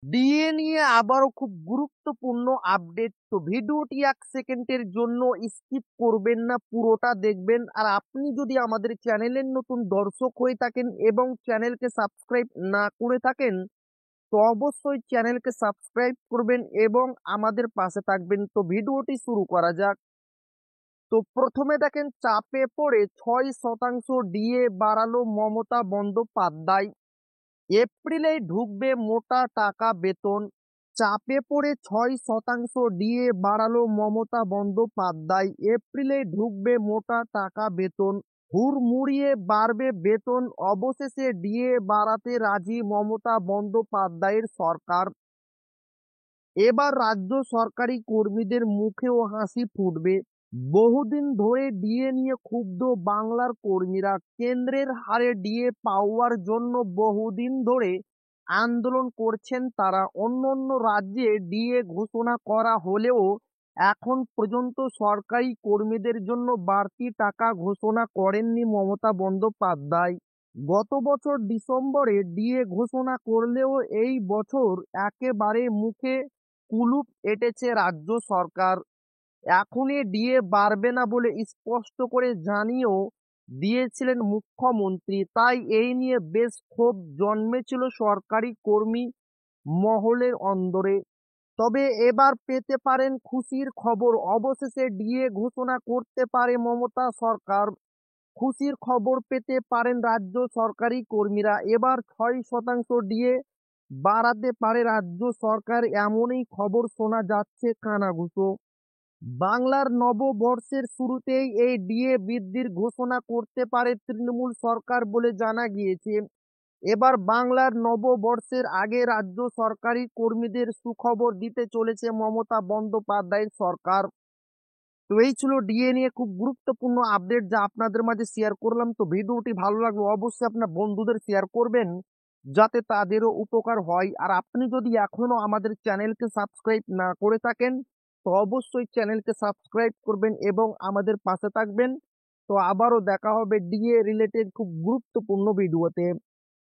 DA নিয়ে আবারও খুব গুরুত্বপূর্ণ আপডেট। তো ভিডিওটি 1 সেকেন্ডের জন্য স্কিপ করবেন না, পুরোটা দেখবেন। আর আপনি যদি আমাদের চ্যানেলের নতুন দর্শক হয়ে থাকেন এবং চ্যানেলকে সাবস্ক্রাইব না করে থাকেন, তো অবশ্যই চ্যানেলকে সাবস্ক্রাইব করবেন এবং আমাদের পাশে থাকবেন। তো ভিডিওটি শুরু করা যাক। তো প্রথমে দেখেন, চাপে পড়ে 6% ডিএ বাড়ালো মমতা বন্দ্যোপাধ্যায়। এপ্রিলেই ঢুকবে মোটা টাকা বেতন। চাপে পড়ে 6% ডিএ বাড়ালো মমতা বন্দ্যোপাধ্যায়। এপ্রিলেই ঢুকবে মোটা টাকা বেতন। হুড়মুড়িয়ে বাড়বে বেতন। অবশেষে ডিএ বাড়াতে রাজি মমতা বন্দ্যোপাধ্যায়ের সরকার। এবার রাজ্য সরকারি কর্মীদের মুখেও হাসি ফুটবে। বহুদিন ধরে ডিএ নিয়ে ক্ষুব্ধ বাংলার কর্মীরা। কেন্দ্রের হারে ডিএ পাওয়ার জন্য বহুদিন ধরে আন্দোলন করছেন তারা। অন্যান্য রাজ্যে ডিএ ঘোষণা করা হলেও এখন পর্যন্ত সরকারি কর্মীদের জন্য বাড়তি টাকা ঘোষণা করেননি মমতা বন্দ্যোপাধ্যায়। গত বছর ডিসেম্বরে ডিএ ঘোষণা করলেও এই বছর একেবারে মুখে কুলুপ এঁটেছে রাজ্য সরকার। এখনই ডিএ বাড়বে না বলে স্পষ্ট করে জানিয়েও দিয়েছিলেন মুখ্যমন্ত্রী। তাই এই নিয়ে বেশ ক্ষোভ জন্মেছিল সরকারি কর্মী মহলের অন্দরে। তবে এবার পেতে পারেন খুশির খবর। অবশেষে ডিএ ঘোষণা করতে পারে মমতা সরকার। খুশির খবর পেতে পারেন রাজ্য সরকারি কর্মীরা। এবার 6% ডিএ বাড়াতে পারে রাজ্য সরকার, এমনই খবর শোনা যাচ্ছে কানাঘুষো। বাংলার নববর্ষের শুরুতেই এই ডিএ বৃদ্ধির ঘোষণা করতে পারে তৃণমূল সরকার বলে জানা গিয়েছে। এবার বাংলার নববর্ষের আগে রাজ্য সরকারি কর্মীদের সুখবর দিতে চলেছে মমতা বন্দ্যোপাধ্যায়ের সরকার। তো এই ছিল ডিএ নিয়ে খুব গুরুত্বপূর্ণ আপডেট, যা আপনাদের মাঝে শেয়ার করলাম। তো ভিডিওটি ভালো লাগলে অবশ্যই আপনার বন্ধুদের শেয়ার করবেন, যাতে তাদেরও উপকার হয়। আর আপনি যদি এখনো আমাদের চ্যানেলকে সাবস্ক্রাইব না করে থাকেন, তো অবশ্যই চ্যানেলকে সাবস্ক্রাইব করবেন এবং আমাদের পাশে থাকবেন। তো আবারও দেখা হবে ডিএ রিলেটেড খুব গুরুত্বপূর্ণ ভিডিওতে।